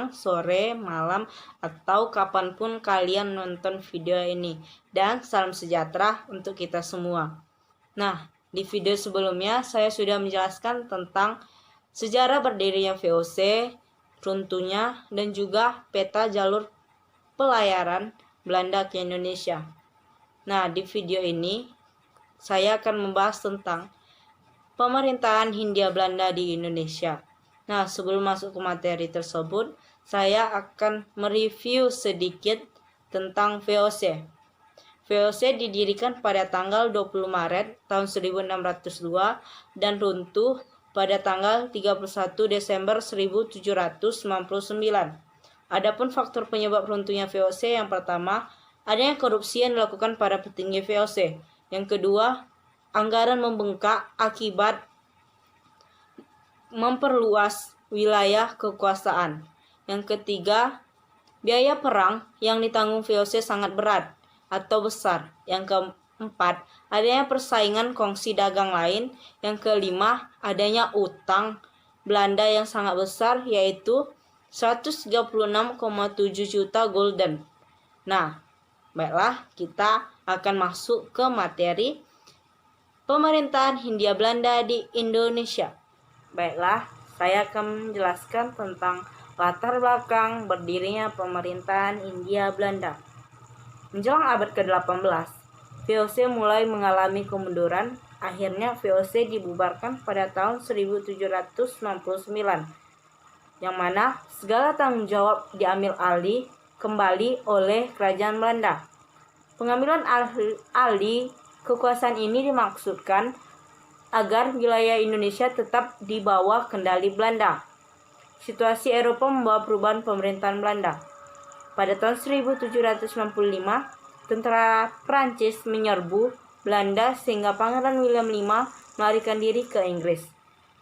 siang, sore, malam, atau kapanpun kalian nonton video ini. Dan salam sejahtera untuk kita semua. Nah, di video sebelumnya saya sudah menjelaskan tentang sejarah berdirinya VOC, runtuhnya, dan juga peta jalur pelayaran Belanda ke Indonesia. Nah, di video ini saya akan membahas tentang pemerintahan Hindia Belanda di Indonesia. Nah, sebelum masuk ke materi tersebut, saya akan mereview sedikit tentang VOC. VOC didirikan pada tanggal 20 Maret tahun 1602 dan runtuh pada tanggal 31 Desember 1799. Adapun faktor penyebab runtuhnya VOC, yang pertama, adanya korupsi yang dilakukan para petinggi VOC. Yang kedua, anggaran membengkak akibat memperluas wilayah kekuasaan. Yang ketiga, biaya perang yang ditanggung VOC sangat berat atau besar. Yang keempat, adanya persaingan kongsi dagang lain. Yang kelima, adanya utang Belanda yang sangat besar, yaitu 136,7 juta gulden. Nah, baiklah, kita akan masuk ke materi pemerintahan Hindia Belanda di Indonesia. Baiklah, saya akan menjelaskan tentang latar belakang berdirinya pemerintahan Hindia Belanda. Menjelang abad ke-18, VOC mulai mengalami kemunduran. Akhirnya VOC dibubarkan pada tahun 1799, yang mana segala tanggung jawab diambil alih kembali oleh kerajaan Belanda. Pengambilan alih kekuasaan ini dimaksudkan agar wilayah Indonesia tetap di bawah kendali Belanda. Situasi Eropa membawa perubahan pemerintahan Belanda. Pada tahun 1795, tentara Prancis menyerbu Belanda sehingga Pangeran William V melarikan diri ke Inggris.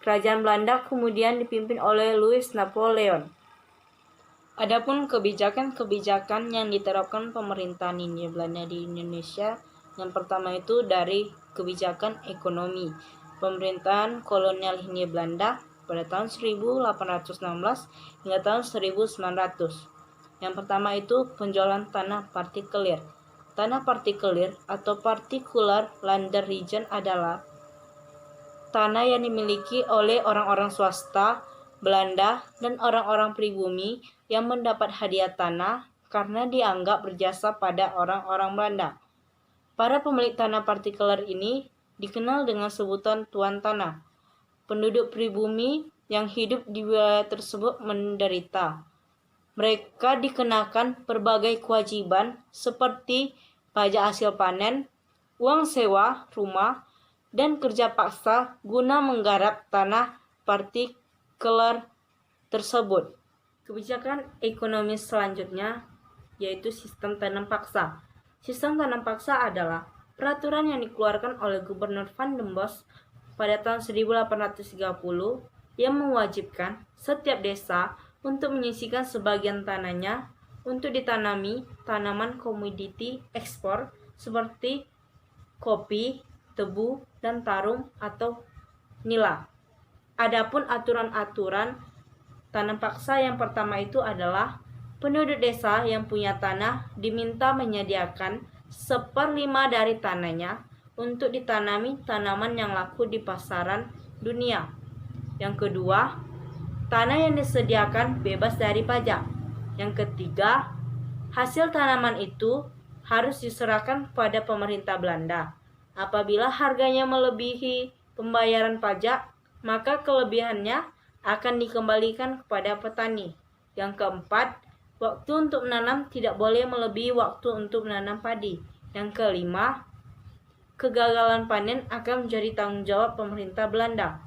Kerajaan Belanda kemudian dipimpin oleh Louis Napoleon. Adapun kebijakan-kebijakan yang diterapkan pemerintahan Hindia Belanda di Indonesia, yang pertama itu dari kebijakan ekonomi. Pemerintahan kolonial Hindia Belanda pada tahun 1816 hingga tahun 1900. Yang pertama itu penjualan tanah partikelir. Tanah partikelir atau particular land region adalah tanah yang dimiliki oleh orang-orang swasta Belanda dan orang-orang pribumi yang mendapat hadiah tanah karena dianggap berjasa pada orang-orang Belanda. Para pemilik tanah partikelir ini dikenal dengan sebutan tuan tanah. Penduduk pribumi yang hidup di wilayah tersebut menderita. Mereka dikenakan berbagai kewajiban seperti pajak hasil panen, uang sewa rumah, dan kerja paksa guna menggarap tanah partikelir tersebut. Kebijakan ekonomi selanjutnya yaitu sistem tanam paksa. Sistem tanam paksa adalah peraturan yang dikeluarkan oleh Gubernur Van den Bosch pada tahun 1830 yang mewajibkan setiap desa untuk menyisihkan sebagian tanahnya untuk ditanami tanaman komoditi ekspor seperti kopi, tebu, dan tarum atau nila. Adapun aturan-aturan tanam paksa yang pertama itu adalah penduduk desa yang punya tanah diminta menyediakan 1/5 dari tanahnya untuk ditanami tanaman yang laku di pasaran dunia. Yang kedua, tanah yang disediakan bebas dari pajak. Yang ketiga, hasil tanaman itu harus diserahkan pada pemerintah Belanda. Apabila harganya melebihi pembayaran pajak, maka kelebihannya akan dikembalikan kepada petani. Yang keempat, waktu untuk menanam tidak boleh melebihi waktu untuk menanam padi. Yang kelima, kegagalan panen akan menjadi tanggung jawab pemerintah Belanda.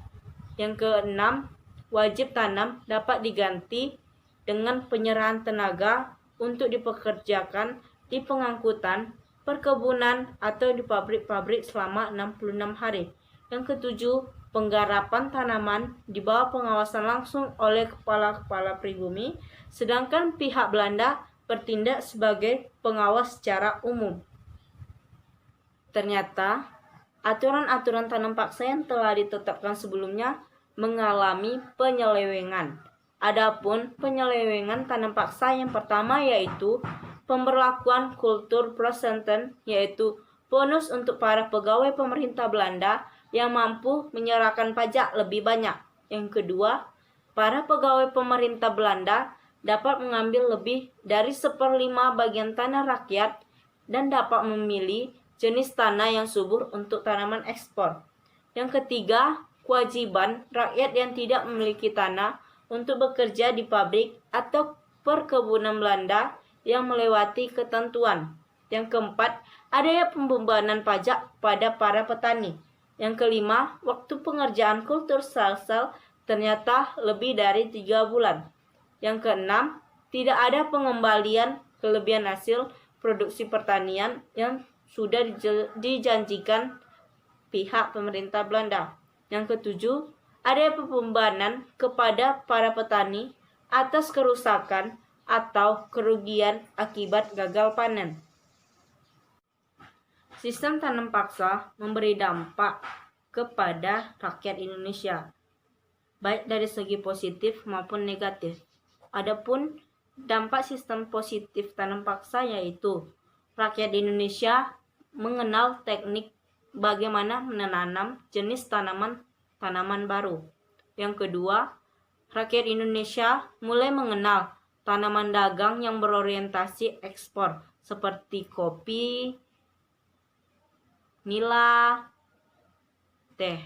Yang keenam, wajib tanam dapat diganti dengan penyerahan tenaga untuk dipekerjakan di pengangkutan, perkebunan, atau di pabrik-pabrik selama 66 hari. Yang ketujuh, penggarapan tanaman di bawah pengawasan langsung oleh kepala-kepala pribumi, sedangkan pihak Belanda bertindak sebagai pengawas secara umum. Ternyata, aturan-aturan tanam paksa yang telah ditetapkan sebelumnya mengalami penyelewengan. Adapun penyelewengan tanam paksa yang pertama yaitu pemberlakuan kultur Protestan, yaitu bonus untuk para pegawai pemerintah Belanda yang mampu menyerahkan pajak lebih banyak. Yang kedua, para pegawai pemerintah Belanda dapat mengambil lebih dari 1/5 bagian tanah rakyat dan dapat memilih jenis tanah yang subur untuk tanaman ekspor. Yang ketiga, kewajiban rakyat yang tidak memiliki tanah untuk bekerja di pabrik atau perkebunan Belanda yang melewati ketentuan. Yang keempat, adanya pembebanan pajak pada para petani. Yang kelima, waktu pengerjaan kultur sel-sel ternyata lebih dari 3 bulan. Yang keenam, tidak ada pengembalian kelebihan hasil produksi pertanian yang sudah dijanjikan pihak pemerintah Belanda. Yang ketujuh, ada pembebanan kepada para petani atas kerusakan atau kerugian akibat gagal panen. Sistem tanam paksa memberi dampak kepada rakyat Indonesia, baik dari segi positif maupun negatif. Adapun dampak sistem positif tanam paksa yaitu rakyat Indonesia mengenal teknik bagaimana menanam jenis tanaman baru. Yang kedua, rakyat Indonesia mulai mengenal tanaman dagang yang berorientasi ekspor seperti kopi, nila, teh.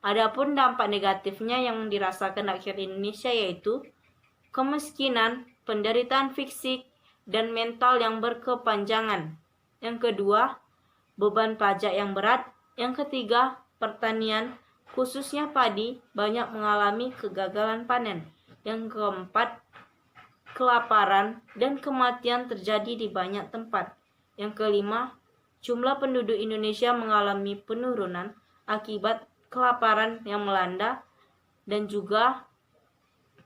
Adapun dampak negatifnya yang dirasakan rakyat Indonesia yaitu kemiskinan, penderitaan fisik, dan mental yang berkepanjangan. Yang kedua, beban pajak yang berat. Yang ketiga, pertanian, khususnya padi, banyak mengalami kegagalan panen. Yang keempat, kelaparan dan kematian terjadi di banyak tempat. Yang kelima, jumlah penduduk Indonesia mengalami penurunan akibat kelaparan yang melanda dan juga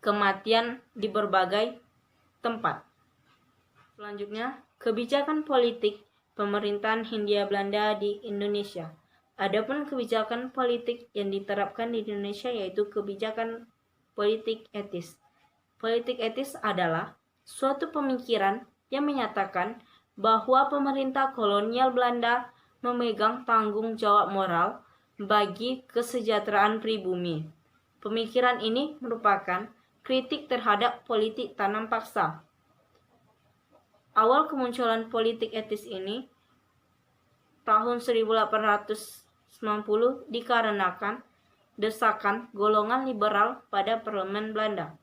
kematian di berbagai tempat. Selanjutnya, kebijakan politik pemerintahan Hindia Belanda di Indonesia. Adapun kebijakan politik yang diterapkan di Indonesia yaitu kebijakan politik etis. Politik etis adalah suatu pemikiran yang menyatakan bahwa pemerintah kolonial Belanda memegang tanggung jawab moral bagi kesejahteraan pribumi. Pemikiran ini merupakan kritik terhadap politik tanam paksa. Awal kemunculan politik etis ini tahun 1890 dikarenakan desakan golongan liberal pada parlemen Belanda.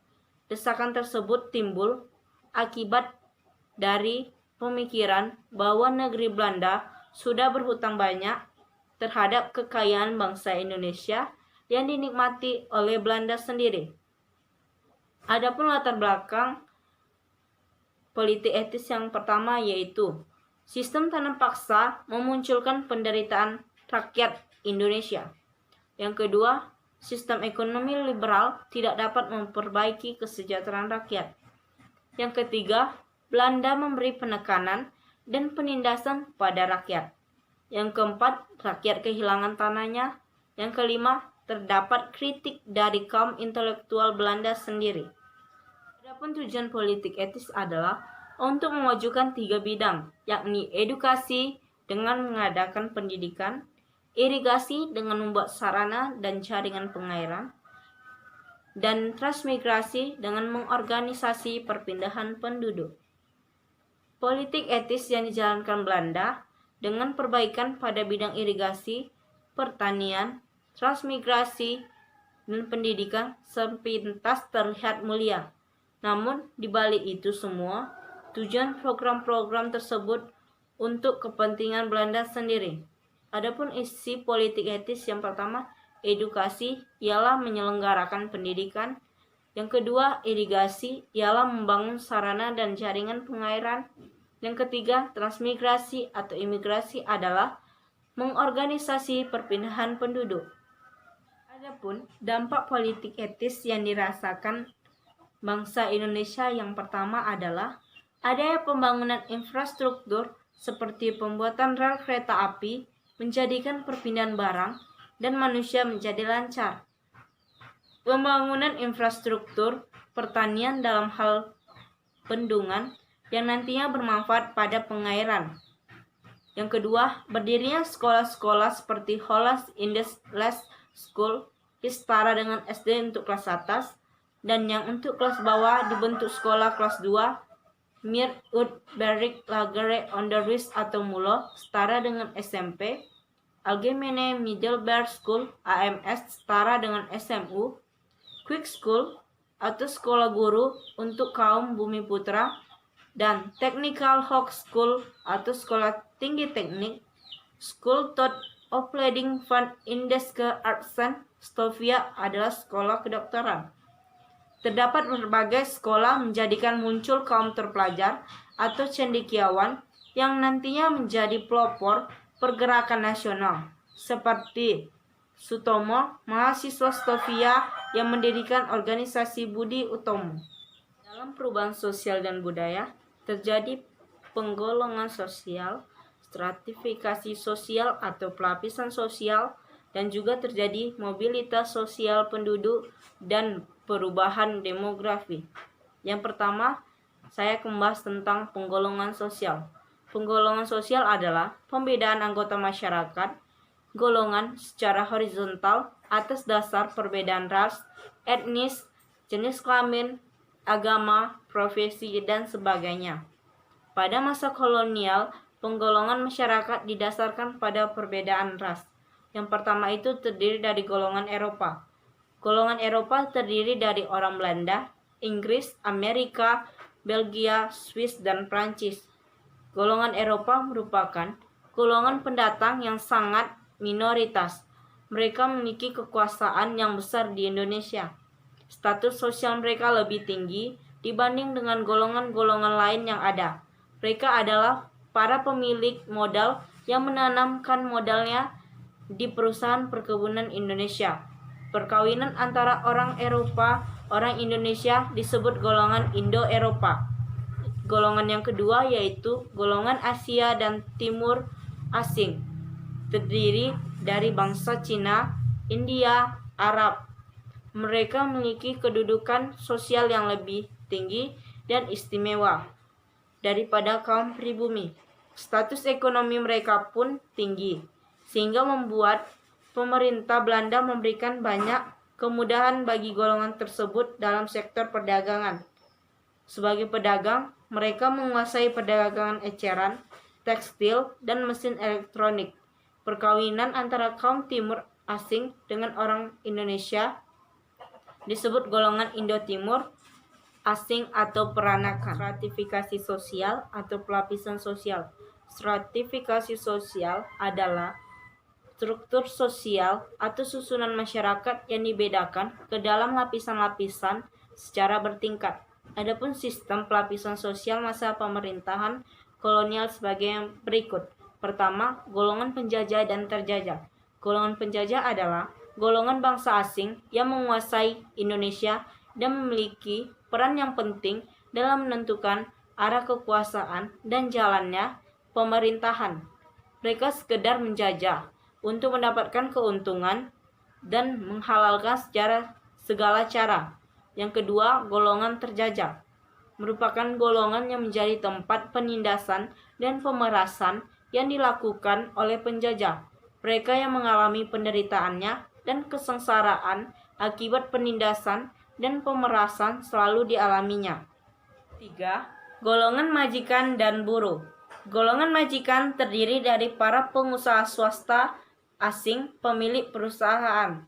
Desakan tersebut timbul akibat dari pemikiran bahwa negeri Belanda sudah berhutang banyak terhadap kekayaan bangsa Indonesia yang dinikmati oleh Belanda sendiri. Adapun latar belakang politik etis yang pertama yaitu sistem tanam paksa memunculkan penderitaan rakyat Indonesia. Yang kedua, sistem ekonomi liberal tidak dapat memperbaiki kesejahteraan rakyat. Yang ketiga, Belanda memberi penekanan dan penindasan pada rakyat. Yang keempat, rakyat kehilangan tanahnya. Yang kelima, terdapat kritik dari kaum intelektual Belanda sendiri. Adapun tujuan politik etis adalah untuk memajukan 3 bidang, yakni edukasi dengan mengadakan pendidikan, irigasi dengan membuat sarana dan jaringan pengairan, dan transmigrasi dengan mengorganisasi perpindahan penduduk. Politik etis yang dijalankan Belanda dengan perbaikan pada bidang irigasi, pertanian, transmigrasi, dan pendidikan sepintas terlihat mulia. Namun, di balik itu semua, tujuan program-program tersebut untuk kepentingan Belanda sendiri. Adapun isi politik etis yang pertama, edukasi, ialah menyelenggarakan pendidikan. Yang kedua, irigasi, ialah membangun sarana dan jaringan pengairan. Yang ketiga, transmigrasi atau imigrasi adalah mengorganisasi perpindahan penduduk. Adapun dampak politik etis yang dirasakan bangsa Indonesia yang pertama adalah adanya pembangunan infrastruktur seperti pembuatan rel kereta api menjadikan perpindahan barang dan manusia menjadi lancar. Pembangunan infrastruktur pertanian dalam hal bendungan yang nantinya bermanfaat pada pengairan. Yang kedua, berdirinya sekolah-sekolah seperti Holland Indes School yang setara dengan SD untuk kelas atas, dan yang untuk kelas bawah dibentuk sekolah kelas 2 Mir Ud Berik Lagere Onderwijs atau MULO setara dengan SMP, Algemene Middelbare School AMS setara dengan SMU, Quick School atau sekolah guru untuk kaum bumi putra, dan Technical Hogeschool atau sekolah tinggi teknik, School tot Opleiding van Indeske Artsen Stovia adalah sekolah kedokteran. Terdapat berbagai sekolah menjadikan muncul kaum terpelajar atau cendekiawan yang nantinya menjadi pelopor pergerakan nasional, seperti Sutomo, mahasiswa Stovia yang mendirikan organisasi Budi Utomo. Dalam perubahan sosial dan budaya, terjadi penggolongan sosial, stratifikasi sosial atau pelapisan sosial, dan juga terjadi mobilitas sosial penduduk dan perubahan demografi. Yang pertama, saya akan membahas tentang penggolongan sosial. Penggolongan sosial adalah pembedaan anggota masyarakat, golongan secara horizontal atas dasar perbedaan ras, etnis, jenis kelamin, agama, profesi, dan sebagainya. Pada masa kolonial, penggolongan masyarakat didasarkan pada perbedaan ras. Yang pertama itu terdiri dari golongan Eropa. Golongan Eropa terdiri dari orang Belanda, Inggris, Amerika, Belgia, Swiss, dan Prancis. Golongan Eropa merupakan golongan pendatang yang sangat minoritas. Mereka memiliki kekuasaan yang besar di Indonesia. Status sosial mereka lebih tinggi dibanding dengan golongan-golongan lain yang ada. Mereka adalah para pemilik modal yang menanamkan modalnya di perusahaan perkebunan Indonesia. Perkawinan antara orang Eropa, orang Indonesia disebut golongan Indo-Eropa. Golongan yang kedua yaitu golongan Asia dan Timur Asing, terdiri dari bangsa Cina, India, Arab. Mereka memiliki kedudukan sosial yang lebih tinggi dan istimewa daripada kaum pribumi. Status ekonomi mereka pun tinggi, sehingga membuat pemerintah Belanda memberikan banyak kemudahan bagi golongan tersebut dalam sektor perdagangan. Sebagai pedagang, mereka menguasai perdagangan eceran, tekstil, dan mesin elektronik. Perkawinan antara kaum Timur Asing dengan orang Indonesia disebut golongan Indo-Timur Asing atau peranakan. Stratifikasi sosial atau pelapisan sosial. Stratifikasi sosial adalah struktur sosial atau susunan masyarakat yang dibedakan ke dalam lapisan-lapisan secara bertingkat. Adapun sistem pelapisan sosial masa pemerintahan kolonial sebagai yang berikut. Pertama, golongan penjajah dan terjajah. Golongan penjajah adalah golongan bangsa asing yang menguasai Indonesia dan memiliki peran yang penting dalam menentukan arah kekuasaan dan jalannya pemerintahan. Mereka sekedar menjajah untuk mendapatkan keuntungan dan menghalalkan secara segala cara. Yang kedua, golongan terjajah merupakan golongan yang menjadi tempat penindasan dan pemerasan yang dilakukan oleh penjajah. Mereka yang mengalami penderitaannya dan kesengsaraan akibat penindasan dan pemerasan selalu dialaminya. 3. Golongan majikan dan buruh. Golongan majikan terdiri dari para pengusaha swasta asing pemilik perusahaan.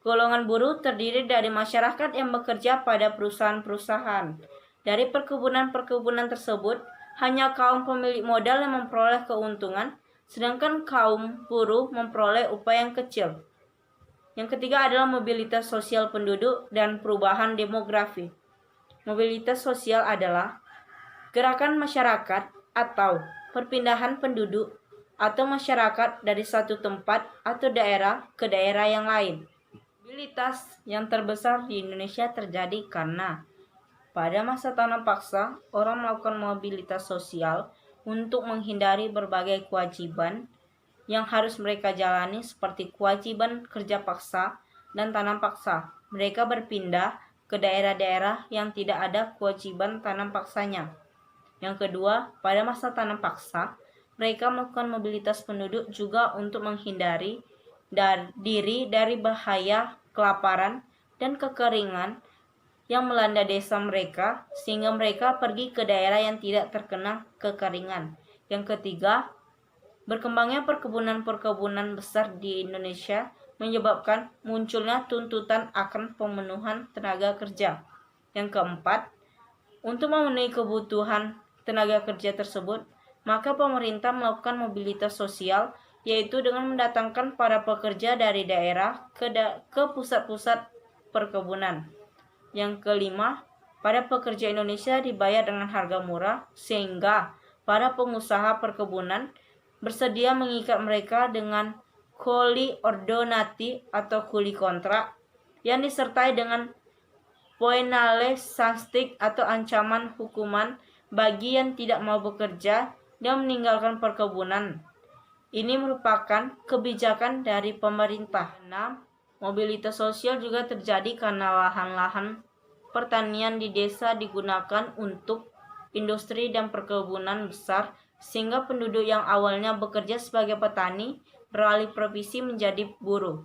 Golongan buruh terdiri dari masyarakat yang bekerja pada perusahaan-perusahaan. Dari perkebunan-perkebunan tersebut, hanya kaum pemilik modal yang memperoleh keuntungan, sedangkan kaum buruh memperoleh upah yang kecil. Yang ketiga adalah mobilitas sosial penduduk dan perubahan demografi. Mobilitas sosial adalah gerakan masyarakat atau perpindahan penduduk atau masyarakat dari satu tempat atau daerah ke daerah yang lain. Mobilitas yang terbesar di Indonesia terjadi karena pada masa tanam paksa, orang melakukan mobilitas sosial untuk menghindari berbagai kewajiban yang harus mereka jalani seperti kewajiban kerja paksa dan tanam paksa. Mereka berpindah ke daerah-daerah yang tidak ada kewajiban tanam paksanya. Yang kedua, pada masa tanam paksa, mereka melakukan mobilitas penduduk juga untuk menghindari diri dari bahaya kelaparan dan kekeringan yang melanda desa mereka, sehingga mereka pergi ke daerah yang tidak terkena kekeringan. Yang ketiga, berkembangnya perkebunan-perkebunan besar di Indonesia menyebabkan munculnya tuntutan akan pemenuhan tenaga kerja. Yang keempat, untuk memenuhi kebutuhan tenaga kerja tersebut, maka pemerintah melakukan mobilitas sosial, yaitu dengan mendatangkan para pekerja dari daerah ke pusat-pusat perkebunan. Yang kelima, para pekerja Indonesia dibayar dengan harga murah, sehingga para pengusaha perkebunan bersedia mengikat mereka dengan kuli ordonati atau kuli kontrak yang disertai dengan poenale sankstik atau ancaman hukuman bagi yang tidak mau bekerja dan meninggalkan perkebunan. Ini merupakan kebijakan dari pemerintah. 6. Mobilitas sosial juga terjadi karena lahan-lahan pertanian di desa digunakan untuk industri dan perkebunan besar, sehingga penduduk yang awalnya bekerja sebagai petani beralih profesi menjadi buruh.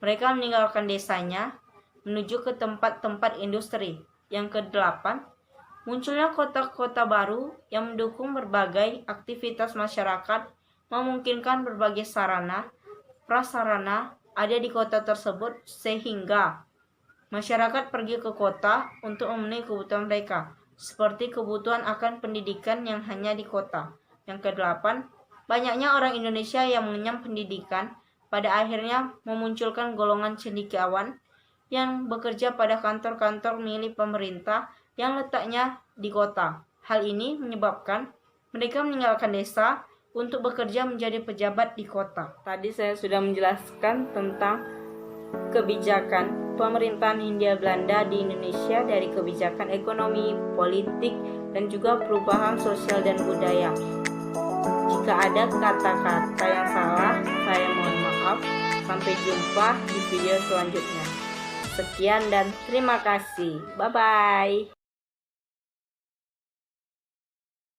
Mereka meninggalkan desanya menuju ke tempat-tempat industri. Yang kedelapan, munculnya kota-kota baru yang mendukung berbagai aktivitas masyarakat, memungkinkan berbagai sarana, prasarana ada di kota tersebut, sehingga masyarakat pergi ke kota untuk memenuhi kebutuhan mereka, seperti kebutuhan akan pendidikan yang hanya di kota. Yang kedelapan, banyaknya orang Indonesia yang mengenyam pendidikan pada akhirnya memunculkan golongan cendekiawan yang bekerja pada kantor-kantor milik pemerintah yang letaknya di kota. Hal ini menyebabkan mereka meninggalkan desa untuk bekerja menjadi pejabat di kota. Tadi saya sudah menjelaskan tentang kebijakan pemerintahan Hindia Belanda di Indonesia, dari kebijakan ekonomi, politik, dan juga perubahan sosial dan budaya. Jika ada kata-kata yang salah, saya mohon maaf. Sampai jumpa di video selanjutnya. Sekian dan terima kasih. Bye-bye.